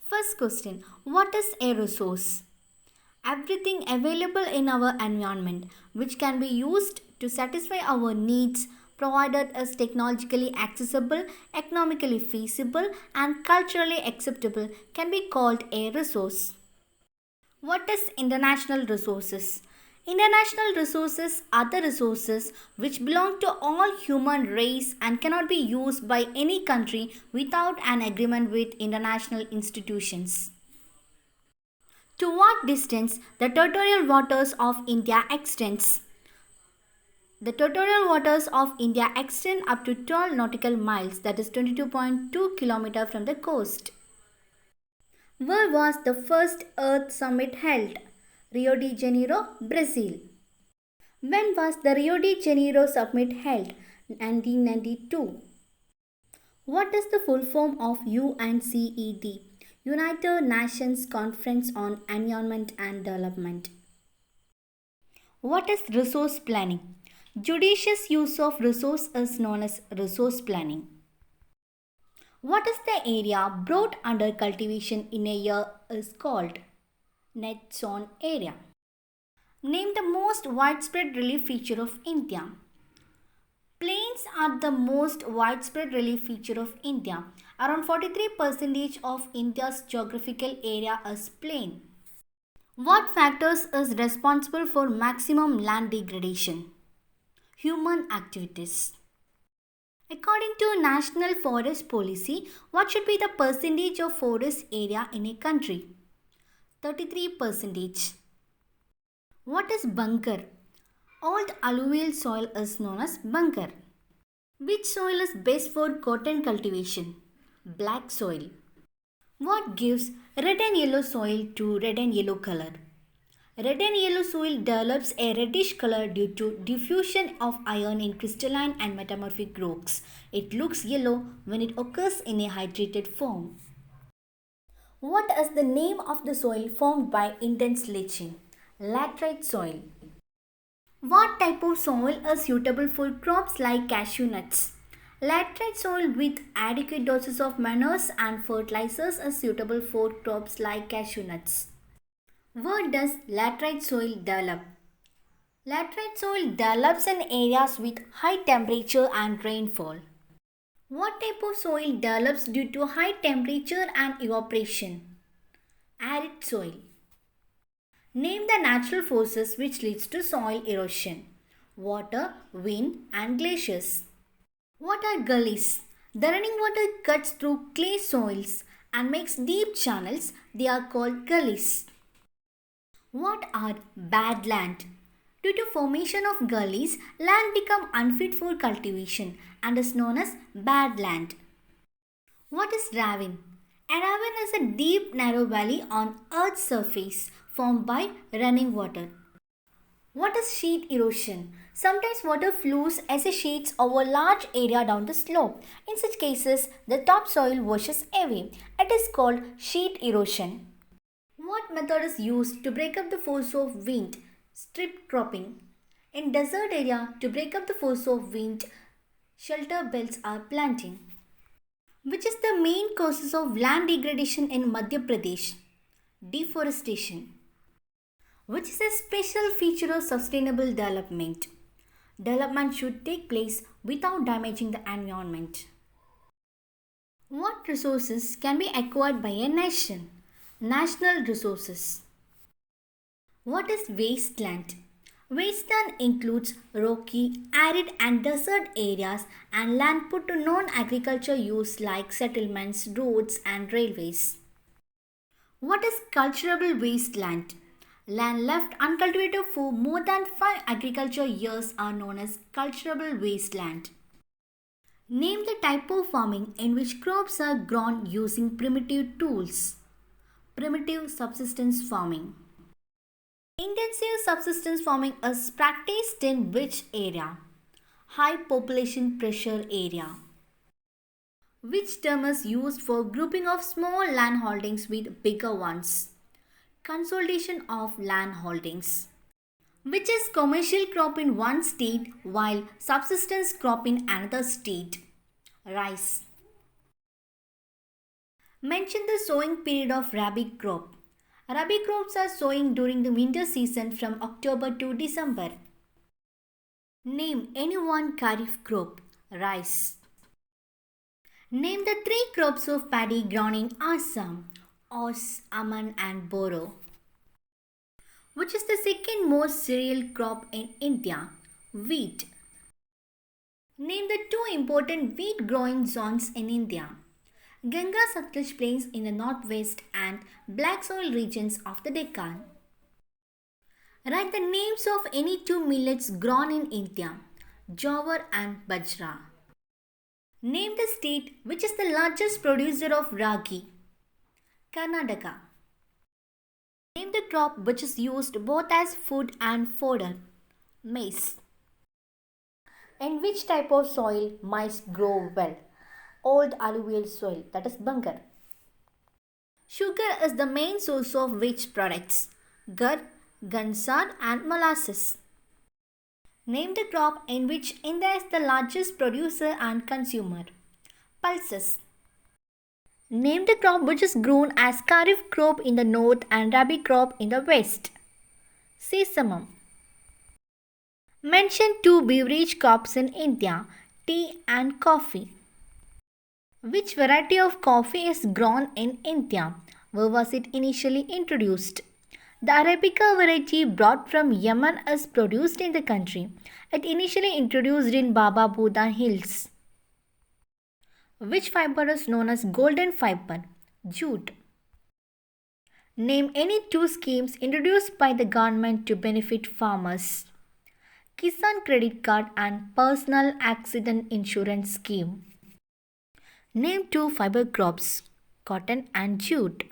First question, what is a resource? Everything available in our environment which can be used to satisfy our needs provided as technologically accessible, economically feasible and culturally acceptable can be called a resource. What is international resources? International resources are the resources which belong to all human race and cannot be used by any country without an agreement with international institutions. To what distance the territorial waters of India extends? The territorial waters of India extend up to 12 nautical miles, that is 22.2 km from the coast. Where was the first Earth Summit held? Rio de Janeiro, Brazil. When was the Rio de Janeiro Summit held? 1992. What is the full form of UNCED? United Nations Conference on Environment and Development. What is resource planning? Judicious use of resource is known as resource planning. What is the area brought under cultivation in a year is called net zone area. Name the most widespread relief feature of India. Plains are the most widespread relief feature of India. Around 43% of India's geographical area is plain. What factors is responsible for maximum land degradation? Human activities. According to National Forest Policy, what should be the percentage of forest area in a country? 33%. What is bunker? Old alluvial soil is known as bunker. Which soil is best for cotton cultivation? Black soil. What gives red and yellow soil to red and yellow color? Red and yellow soil develops a reddish color due to diffusion of iron in crystalline and metamorphic rocks. It looks yellow when it occurs in a hydrated form. What is the name of the soil formed by intense leaching? Laterite soil. What type of soil is suitable for crops like cashew nuts? Laterite soil with adequate doses of manures and fertilizers is suitable for crops like cashew nuts. Where does laterite soil develop? Laterite soil develops in areas with high temperature and rainfall. What type of soil develops due to high temperature and evaporation? Arid soil. Name the natural forces which leads to soil erosion. Water, wind and glaciers. What are gullies? The running water cuts through clay soils and makes deep channels. They are called gullies. What are bad land? Due to formation of gullies, land become unfit for cultivation and is known as bad land. What is ravine? A ravine is a deep narrow valley on earth's surface formed by running water. What is sheet erosion? Sometimes water flows as a sheets over large area down the slope. In such cases, the topsoil washes away. It is called sheet erosion. What method is used to break up the force of wind? Strip cropping. In desert area, to break up the force of wind, shelter belts are planting. Which is the main causes of land degradation in Madhya Pradesh? Deforestation. Which is a special feature of sustainable development? Development should take place without damaging the environment. What resources can be acquired by a nation? National resources. What is wasteland? Wasteland includes rocky, arid and desert areas and land put to non-agriculture use like settlements, roads and railways. What is cultivable wasteland? Land left uncultivated for more than 5 agriculture years are known as cultivable wasteland. Name the type of farming in which crops are grown using primitive tools. Primitive subsistence farming. Intensive subsistence farming is practiced in which area? High population pressure area. Which term is used for grouping of small land holdings with bigger ones? Consolidation of land holdings. Which is commercial crop in one state while subsistence crop in another state? Rice. Mention the sowing period of rabi crop. Rabi crops are sowing during the winter season from October to December. Name any one kharif crop. Rice. Name the three crops of paddy grown in Assam. Os, Aman and Boro. Which is the second most cereal crop in India? Wheat. Name the two important wheat growing zones in India. Ganga Satluj plains in the northwest and black soil regions of the Deccan. Write the names of any two millets grown in India, Jowar and Bajra. Name the state which is the largest producer of ragi, Karnataka. Name the crop which is used both as food and fodder, maize. In which type of soil maize grow well? Old alluvial soil, that is Bangar. Sugar is the main source of which products? Gur, Gansar and molasses. Name the crop in which India is the largest producer and consumer. Pulses. Name the crop which is grown as kharif crop in the north and rabi crop in the west. Sesame. Mention two beverage crops in India, tea and coffee. Which variety of coffee is grown in India? Where was it initially introduced? The Arabica variety brought from Yemen is produced in the country. It initially introduced in Baba Buddha Hills. Which fiber is known as golden fiber? Jute. Name any two schemes introduced by the government to benefit farmers. Kisan Credit Card and Personal Accident Insurance Scheme. Name two fiber crops, cotton and jute.